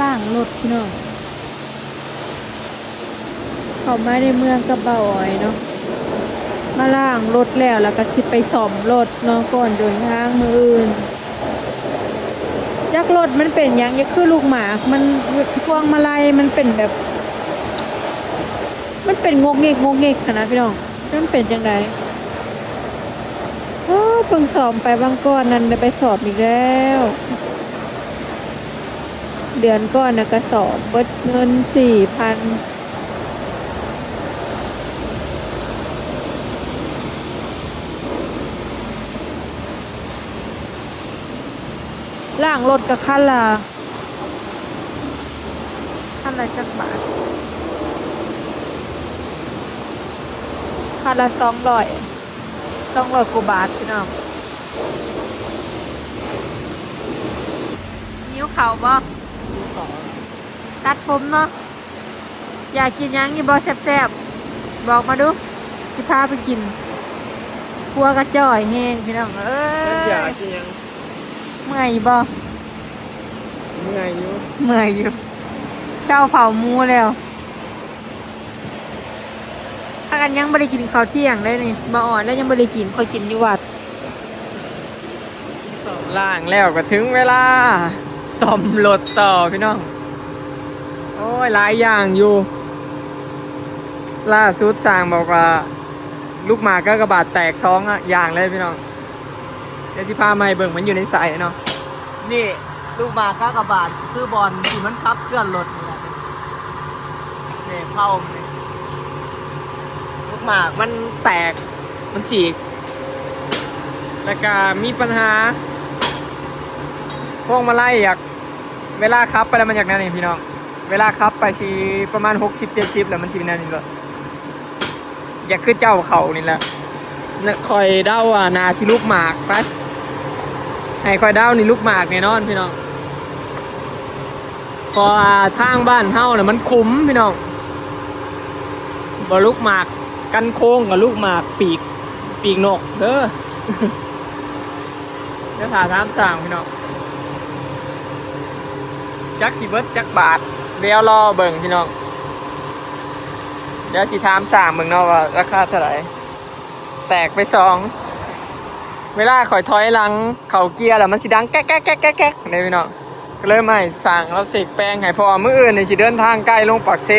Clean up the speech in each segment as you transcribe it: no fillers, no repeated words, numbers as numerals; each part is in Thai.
ล่างรถพี่น้องเข้ามาในเมืองกระเบาอ้อยเนาะมาล่างรถแล้วก็สิไปซ่อมรถเนาะก่อนเดินทางมื้ออื่นจักรถมันเป็นหยังคือลูกหมากมันพวงมาลัยมันเป็นแบบมันเป็นงกเงกขนาดพี่น้องมันเป็นจังไดโอ้เพิ่งสอบไปบางก้อนนั้นได้ไปสอบอีกแล้วเดือนก่อนน่ะก็สอบเบิดเงิน 4,000 ล่างรถกับคันละจักบาทคันละ200กว่าบาทพี่น้องนิ้วเข่าบ่ตัดผมเนาะอยากกินยังนี่บ่แซ่บๆบอกมาดูสิพาไปกินครัวกระจ่อยแห้งพี่น้องอยากกินยังเมื่อยบ่เมื่อยอยู่เช้าเผาหมูแล้วถ้ากันยังไม่ได้กินข้าวเที่ยงเลยนี่มาอ่อนแล้วยังไม่ได้กินค่อยกินอยู่วัดล่างแล้วก็ถึงเวลาซ่อมรถต่อพี่น้องโอ้ยหลายอย่างอยู่ล่าสุดสร้างบอกว่าลูกหมากก็กระบาดแตก2อย่างเลยพี่น้องเดี๋ยวสิพามาให้เบิ่งมันอยู่ในสายเนาะนี่ลูกหมากกระบาดคือบอลที่มันทับเคลื่อนรถนี่เข้าลูกหมากมันแตกมันฉีกแล้วก็มีปัญหาพวกมาไล่อยากเวลาขับไปแล้วมันอยากนั่นเองพี่น้องเวลาขับไปสิประมาณ60-70แล้วมันสิเป็นนั่นนี่ก็อยากขึ้นเจ้าเขานี่แหละคอยเด้านาสิลูกหมากไปให้คอยเด้านี่ลูกหมากแน่นอนพี่น้องพอทางบ้านเฮาเนี่ยมันคุ้มพี่น้องบ่ลูกหมากกันโค้งกับลูกหมากปีกนกเด้อ เดี๋ยวถามสร้างพี่น้องจักสิเบิดจักบาทเดี๋ยวรอเบิ่งพี่น้องเดี๋ยวสิถามสร้างเบิ่งเนาะว่าราคาเท่าไหร่แตกไป2เวลาข่อยถอยหลังเข่าเกียร์แล้วมันสิดังแก๊กนี่พี่น้องก็เลยมาให้สร้างเราเสกแป้งให้พอมื้ออื่นนี่สิเดินทางใกล้ลงปากเซ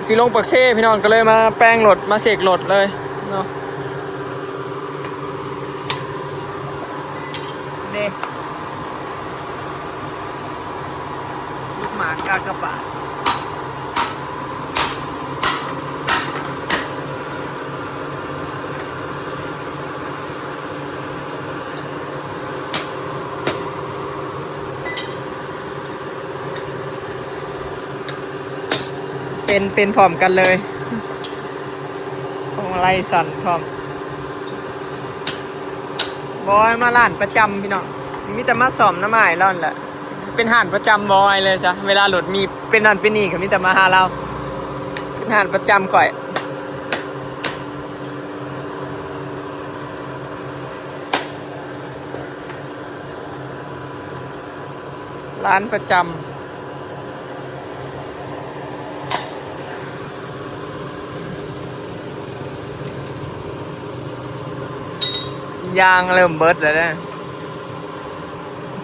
สิลงปากเซพี่น้องก็เลยมาแป้งรถมาเสกรถเลยเนาะนี่ลูกหมากกากบาทเป็นพร้อมกันเลยของไรสั่นพร้อมบอยมาร้านประจำพี่น้องมีแต่มาสอมน้ำไม้ร่อนแหละเป็นห่านประจำบอยเลยจ้ะเวลาหลุดมีเป็นนั่นเป็นนี่ก็มีแต่มาหาเราเป็นห่านประจำก่อยร้านประจำยางเริ่มเบิดแล้วนะ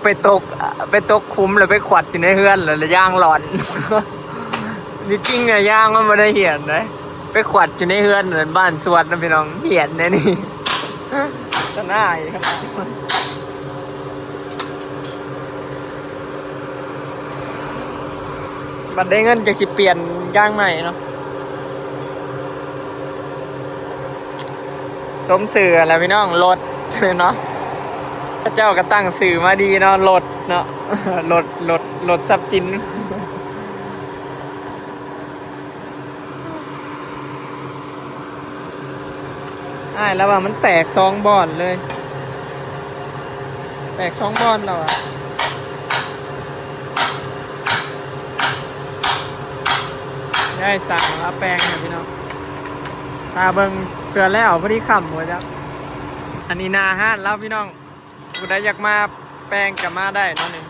ไปตกคุ้มแล้วไปขวัดอยู่ในเฮือนแล้วยางหลอน จริงๆเนี่ยยางมันไม่ได้เหี่ยนเลยไปขวัดอยู่ในเฮือนเหมือนบ้านสวนนะพี่น้องเหี่ยนเนี่ยนี่ จะน่าอีกครับบัดได้เงินจากสิเปลี่ยนยางใหม่เนาะสมสื่ออะไรพี่น้องรถเนาะพระเจ้าก็ตั้งสื่อมาดีเนาะรถเนาะ รถทรัพย์สินแล้วว่ามันแตก2 บอนเลยแตก2 บอนแล้วอ่ะได้สั่งมาแปลงเนี่ยพี่น้องตาเบิ่งเกลือแล้วพอดีขำหัวจ้ะอันนี้นาห้านแล้วพี่น้องผู้ใดอยากมาแปลงกับมาได้นั่นเอง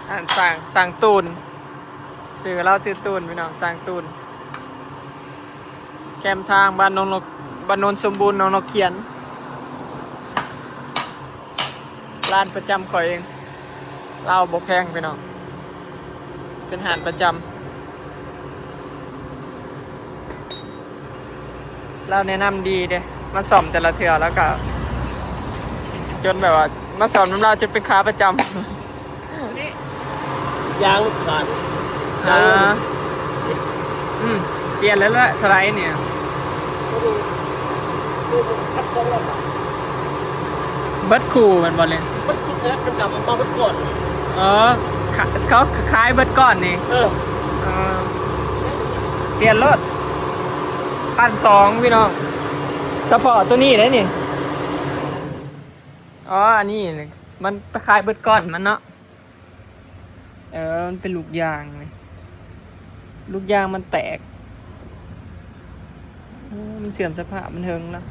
สั่งตูนซื้อเราซื้อตูนพี่น้องสั่งตูนแคมทางบ้านนนบ้านนนสมบูรณ์นนเขียนร้านประจำข่อยเองเหล้าบกแพงพี่น้องเป็นหานประจำเราแนะนำดีเด้มาสอมแต่ละเทือแล้วก็จนแบบว่ามาสอมน้ำเราจะเป็นค้าประจำ ยางขาด เปลี่ยนแล้วละสไลด์เนี่ย คัดสองรอบ เบิร์ดคูมันบอลเลย มันชุดนี้เป็นแบบมาเป็นก่อน เขาคล้ายเบิร์ดก้อนนี่เปลี่ยนรถ1,200พี่น้องเฉพาะตัวนี้เลยนี่อันนี้เลยมันคล้ายเบิร์ดก้อนมันเนาะมันเป็นลูกยางเลยลูกยางมันแตกมันเสื่อมสภาพมันเทิงแล้ว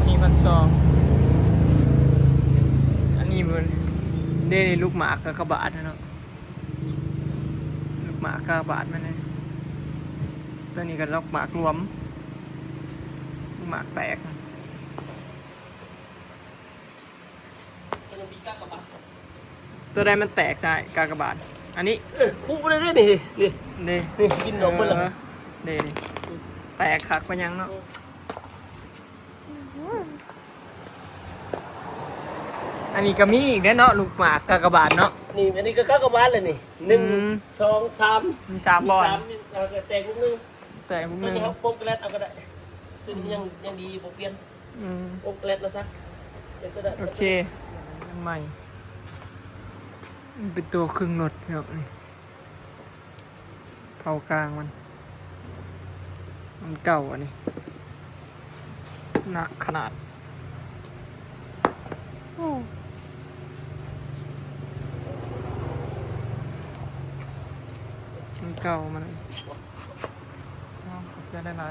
นี่1,200อันนี้มันได้ลูกหมากกับกระบาดนะเนาะลูกหมากกับกระบาดมันเลยตัวนี้ก็ลูกหมากรวมลูกหมากแตกตัวใดมันแตกใช่กากบาทอันนี้คู่ไปเลยนี่นี่กินนมไปเลยนี่แตกคักไปยังเนาะอันนี้ก็มีอีกเนาะลูกหมากกากบาทเนาะนี่อันนี้ก็ข้าวกบาลเลยนี่1 2 3มี3บอลแตกลูกนึงแตกลูกนึงเขาปมกระเล็ดเอาก็ได้ซึ่งยังดีบวกเปลี่ยนปมกระเล็ดแล้วซะโอเคใหม่เป็นตัวครึ่งรถเนาะนี่เผากลางมันเก่าอันนี้หนักขนาดมันเก่ามันจะได้ไร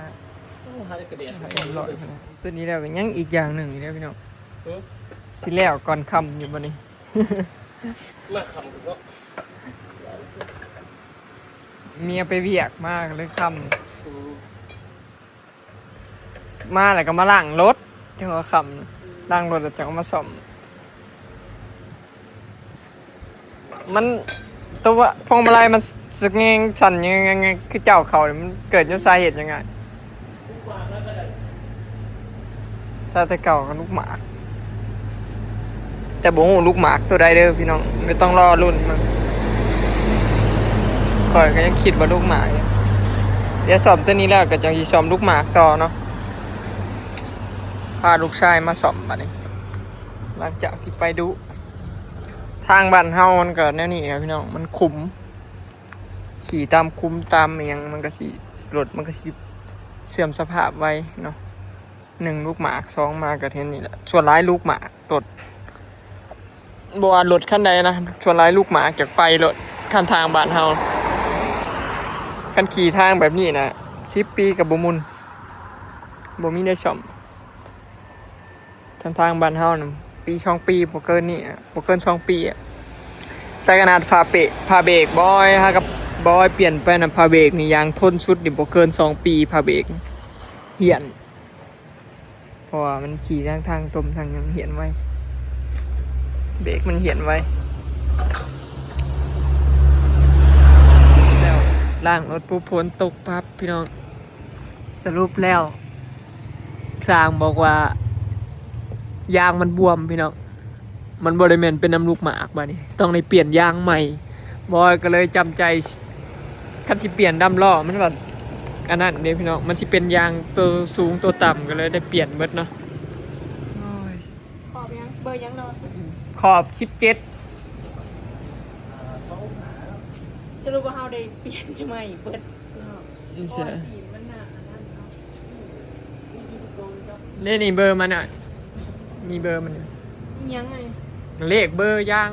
ตัวนี้แล้วยังอีกอย่างหนึ่งอยู่แล้วพี่น้องสิแล้วก่อนคำอยู่บนนี้มาคำก็เมียไปเวียกมากเลยคำมาแล้วก็มาล้างรถจังหวะคำล้างรถแล้วจังมาซ่อมมันตัวพวงมาลัยมันสึกเงงสั่นยังไงคือเจ้าเขามันเกิดจากสาเหตุยังไงซาแต่เก่ากับลูกหมากแต่บ่ฮู้ลูกหมากตัวใดเด้อพี่น้องไม่ต้องรอรุ่นมันข่อยก็ยังคิดว่าลูกหมากเดี๋ยวสอบตัวนี้แล้วก็จะสิสอบลูกหมากต่อเนาะพาลูกชายมาสอบบัดนี้หลังจากที่ไปดูทางบ้านเฮามันก็แนวนี้ครับพี่น้องมันขุมขี่ตามคุ้มตามเมียงมันก็สิรถมันก็สิเสื่อมสภาพไว้เนาะ1ลูกหมาก2มากระเทนนี่แหละส่วนร้ายลูกหมากรถบ่ว่ารถคันใดนะส่วนร้ายลูกหมากจากไปรถคันทางบ้านเฮาคันขี่ทางแบบนี้นะ10 ปีกับบ่มุนบ่มีได้ซ่อมทางบ้านเฮานะปี2 ปีบ่เกินนี่บ่เกิน2 ปีอ่ะแต่ขนาดพาเบรกบอยฮะกับบอยเปลี่ยนไปนะพาเบรกนี่ยางทนสุดนี่บ่เกิน2 ปีพาเบรกเหี่ยนเพราะว่ามันขี่ทางตมทางยังเหี่ยนไว้เบรกมันเหี่ยนไว้แล้วล่างรถปุ๊บฝนตกปั๊บพี่น้องสรุปแล้วช่างบอกว่ายางมันบวมพี่น้องมันบริเวณเป็นน้ำลูกหมากมานี่ต้องได้เปลี่ยนยางใหม่บอยก็เลยจำใจคันที่เปลี่ยนดำล้อมันแบบอันนั้นเด้พี่น้องมันสิเป็นยางตัวสูงตัวต่ำก็เลยได้เปลี่ยนเบิดเนาะขอบยังเบอร์ยังเนาะขอบ17สรุปว่าเฮาได้เปลี่ยนใหม่เบิดนี่ใช่มันน่ะอันนั้นเนาะนี่เบอร์มันอ่ะมีเบอร์มันยังไงเลขเบอร์ยาง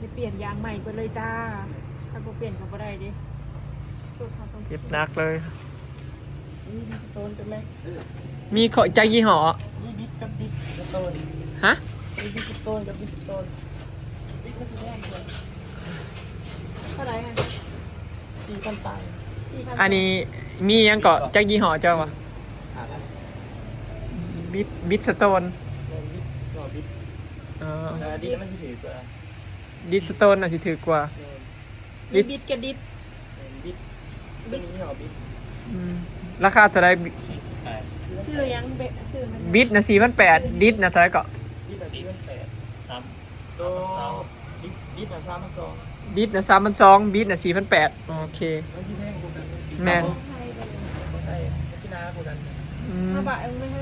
จะเปลี่ยนยางใหม่ไปเลยจ้าถ้าบ่เปลี่ยนก็บ่ได้ดิเก็บหนักเลย มีสโตนเป็นไหมมีขอใจยี่ห้อมีบิ๊กกับบิ๊กสโตนฮะ มีดิจิตอลกับดิจิตอลบิ๊กมันจะแน่นเลย เท่าไหร่ไง 4,000 ตังค์ อันนี้มียังเกาะจากยี่ห้อเจ้าวะบิทสโตน บิ๊กก็บิ๊กดีมันจะถือกว่า บิทสโตนน่ะสิถือกว่า มีบิดกับดิด บิ๊กบิ๊กนี่หรอบิ๊ก อืมราคาเท่าไหร ซื้อยังเบะซื้อมัน บิทนะ4,800ดิทนะเท่าไหรเกาะ บิ๊กแบบ4,800 3ตัวบิ๊กแบบ3,200 ดิทนะ3,200บิทนะ4,800โอเค มันที่แพงกว่ากัน แมน ใช่ชินากูดัน อืม มาบะเองไม่ให้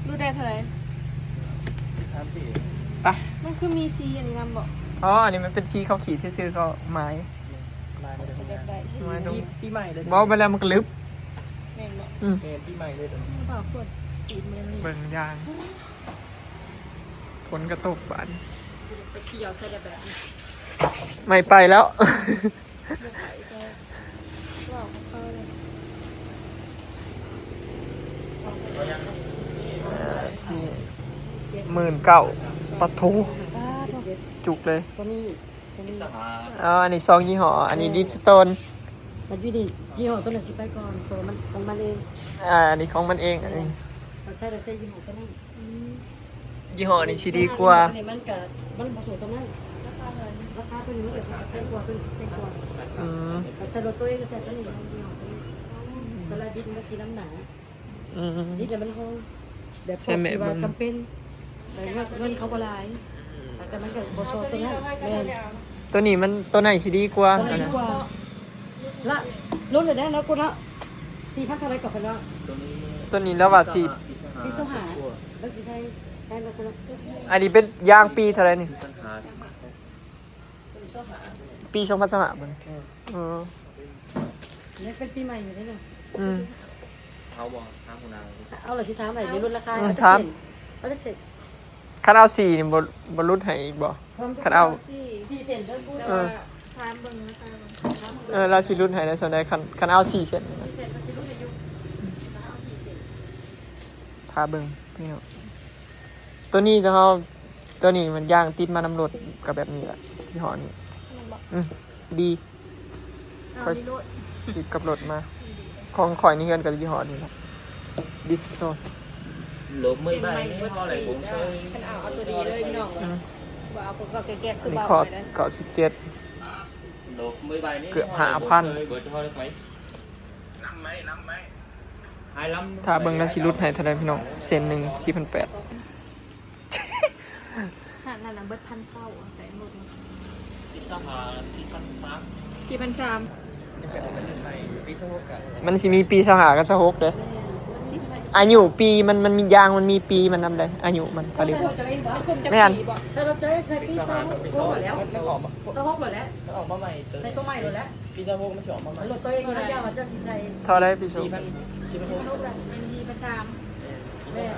รู้ได้เท่าไหร่ 3,400 ไป มันคือมีซีอันนี้นำบอก อ๋ออันนี้มันเป็นซีเขาขีดซื่อๆเขาไม้ มาไม่ได้ทำงาน ได้ซี ไม้ตรง ปีใหม่เลย บอกไปแล้วมันก็ลึบ แม่งบอก เมนปีใหม่เลยตอนนี้ มาบะขวดตีนเมนนี่ เบิ่งยางฝนกระตกบาน ไปเที่ยวใส่แบบนี้ ไม่ไปแล้ว ไม่ไปก็ว่าของเขาเลย 19,000ปะทูจุกเลย ตัวนี้ อ๋ออันนี้ซองยี่ห้ออันนี้ดิจิตอล มันอยู่ดียี่ห้อตัวไหนสิไปก่อนตัวมันของมันเอง อันนี้ของมันเองอันนี้ มันใช้ได้ใช้ยี่ห้อตัวนั้น ยี่ห้อนี้สิดีกว่า มันกับมันผสมตัวนั้นราคาตัวนี้มันก็สิแพงกว่าตัวนี้สิแพงกว่า อืม แต่ใส่รถตัวเองก็ใส่ตัวนี้ยี่ห้อตัวนี้สไลด์บินมันสีน้ำหนา อืม นี่แต่มันคงแบบ ใช่ไหม ว่าจำเป็นแต่ว่าเงินเขาก็หลายแต่มันก็บ่โซตัวนั้นแม่น ตัวนี้มันตัวไหนสิดีกว่า ตัวนี้ดีกว่าละรุ่นเลยนะแล้วกูละ4,000เท่าไรกับเพิ่นว่า ตัวนี้แล้วว่าสิ พี่โซหาแล้วสิให้แล้วกูละ อันนี้เป็นยางปีเท่าไหรนี่ปี2025บ่นี่อ๋อ นี่เป็นปีใหม่อยู่ได้เนาะ อืม เอาล่ะสิถามใหม่ในรุ่นราคา ถาม เอาจะเสร็จ คันเอา4นี่บ่ลดให้อีกบ่คันเอา 4เซนแล้วกู แต่ว่าทานเบิ่งนะคะ เราสิรุ่นให้ได้ส่วนใดคันเอา4เส้นนี่นะ 4เซนก็สิรุ่นอายุเอา4เซน ถ้าเบิ่งนี่เนาะตัวนี้จะเฮาตัวนี้มันย่างติดมาน้ำรถกับแบบนี้แหละยี่ห้อนี้อืมดี เอามีโลด ติดกับรถมา ของข่อยนี่เฮือนกับยี่ห้อนี้ครับดิสโตน ลบไม่ไปไม่พออะไรผมเคย ขันเอาตัวดีเลยพี่น้องว่าเอาก็แก่ๆคือ นี่ เบา คอร์ด ไปนะ เก่า17 ลบไม่ไปนี่ เกือบ5,000 เบิดเท่าไหร่ไหมหายล้ำ ถ้าเบิ่งแล้วสิรุดให้เท่าใดพี่น้องเส้นหนึง4,800 ขนาดนั้นเบิด1,900แต่หมด ที่สหา4,300 4,300 มันสิมีปี25กับ26เด้ออายุปีมันมียางมันมีปีมันนำได้อายุมันผลิต คุมจะ ไม่อัน ปีบ่ ใส่รถเจ๊ใส่ปีสองหมดแล้วสองหมดแล้วออกมาใหม่ใส่ตัวใหม่หมดแล้วปีสองมันจะออกมาใหม่รถตัวเองนะยาวมันจะสีใส่ เท่าไรปี2 4,000 รูปแบบมีประจ แม่ ำ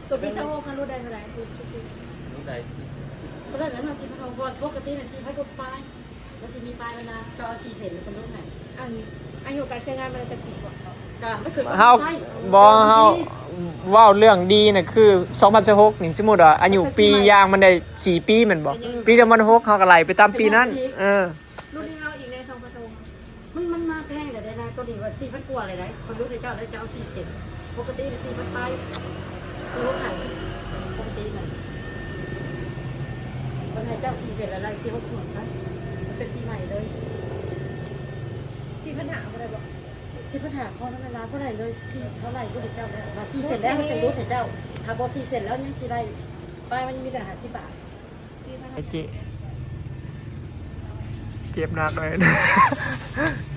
ตัวพี่สาวคันรูปได้เท่าไหร่คือ รู้ได้เพราะฉะนั้นมัน4,000ก่อนปกติเนี่ย4,000กว่าปลายแล้วสิมีปลายแล้วนะจะเอา4เซนเป็นรุ่นไหน อันอายุการใช้งานมันจะปีกว่า ก็ไม่เคย เฮาบ่เฮาเว้าเรื่องดีน่ะคือ2016นี่สมมุติว่าอายุปียางมันได้4ปีแม่นบ่ปี2016เฮาก็ไล่ไปตามปีนั้นรุ่นที่เราอีกในทองประตู มันมาแพงเดี๋ยวได้นะตัวนี้ว่า4,000กว่าเลยนะคนรู้ในเจ้าแล้วจะเอา4เซนปกติ4,000ปลายซื้อหา10ปกติน่ะวันไหนเจ้า4เซนแล้วไล่4,600หัวซะมันเป็นปีใหม่เลย 4,500อะไรบ่ 4,500ข้อนั้นร้านเท่าไหร่เลยพี่เท่าไหร่รู้ในเจ้าแล้วมา4เซนแล้วมันเป็นรู้ในเจ้าถ้าบ่4เซนแล้วยังสิได้ปลายมันมีแต่50 บาท ไอ้เจเก็บหนักเลย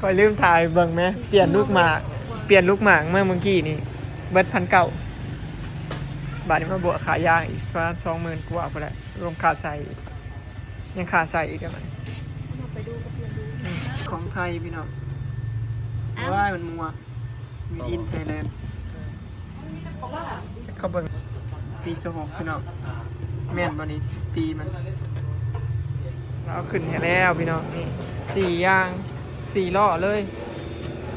คอยลืมถ่ายเบิ่งไหมเปลี่ยนลูกหมากเเมื่อกี้นี่เบิด1,900 บาทนี้มาบวกขายางอีกประมาณ20,000กว่าไปแล้วรวมค่าใส่อีกยังค่าใส่อีกแล้วมัน ไปดูกับเพื่อนดู ของไทยพี่น้องว้ายมันมัวมีอินไทยแลนด์จะเข้าเบิ่งปี26พี่น้องแม่นบ่นี้ปีมันเราเอาขึ้นให้แล้วพี่น้องนี่4อย่าง4ล้อเลย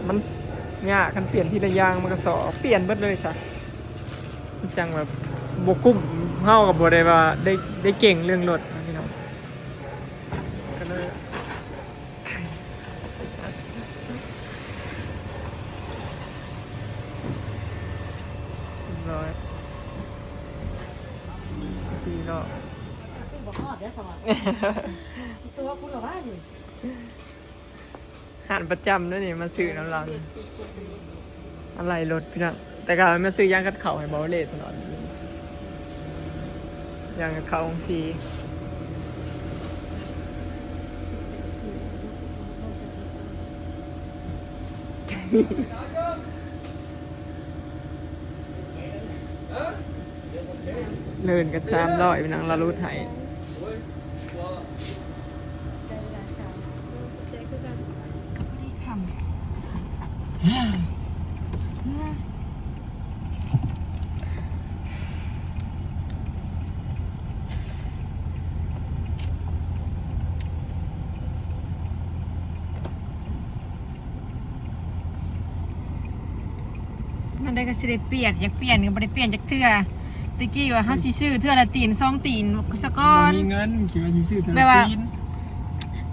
มันยากกันเปลี่ยนทีละอย่างมันก็สอเปลี่ยนเบิดเลยซะ จังแบบบกุ้มเข้ากับบได้ว่าได้เก่งเรื่องรถพี่น้องก็เลยร้อย4 รอบ ซึ่งบอกฮอดได้ค่ะตัวคุณหรอว่าอยู่ หานประจำด้วยนี่มาซื้อน้ำร้อนอะไรรถพี่น้องแต่ก็มาซื้อย่างกัดเข่าให้บอลเลตตลอดย่างกัดเข่าของซีเลินกัน300พี่น้องละรูดไห้ นั่นได้ก็สิได้เปลี่ยนอยากเปลี่ยนก็บ่ได้เปลี่ยนจักเทื่อตะกี้ว่าเฮาสิซื้อเทื่อละตีน2ตีนซะก่อน มีเงินคิดว่าสิซื้อเท่า แปลว่า ตีน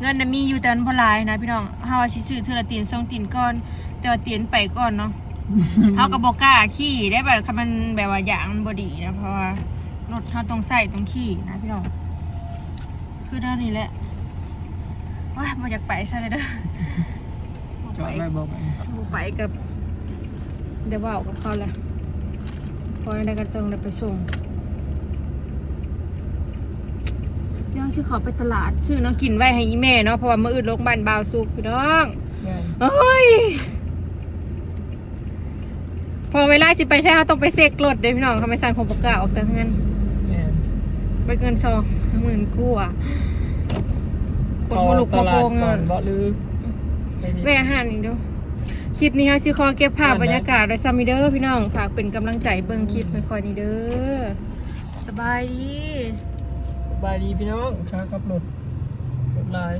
เงินน่ะมีอยู่แต่มันบ่หลายนะพี่น้องเฮาว่าสิซื้อเทื่อละตีน2ตีนก่อนแต่ว่าตีนไปก่อนเนาะ เฮาก็บ่กล้าขี่ได้แบบคันมันแบบว่าอย่างมันบ่ดีนะเพราะว่ารถเฮาต้องใส่ต้องขี่นะพี่น้องคือด้านนี้แหละว้าบ่อยากไปซะเลยเด้อบ่ จอ ไป ดไว้บอกไป บ่ไปกับเดี๋ยวเว้ากับเขาแหละพอได้ก็ต้องได้ไปส่งเดี๋ยวสิขอไปตลาดซื้อเนาะกินไว้ให้อีแม่เนาะเพราะว่ามื้ออื่นโรงพยาบาลบาวสุกพี่น้องโอ้ยพอเวลาสิไปใช้เขาต้องไปเซ็กรถเด้พี่น้องเขาไม่สั่งคงประกาศออกจากเงินเป็นเงิน20,000กู้อ่ะกดมาลุกมาโกง ก่อ เงิ น น บ่ลือ แวะอาหารอีกดูคลิปนี้ค่ะสิขอเก็บภาพบรรยากาศไว้ซัมมิเดอร์พี่น้องฝากเป็นกำลังใจเบิ่งคลิปค่อยๆนี่เด้อสบายดี สบายดีพี่น้องช้ากับรถลาย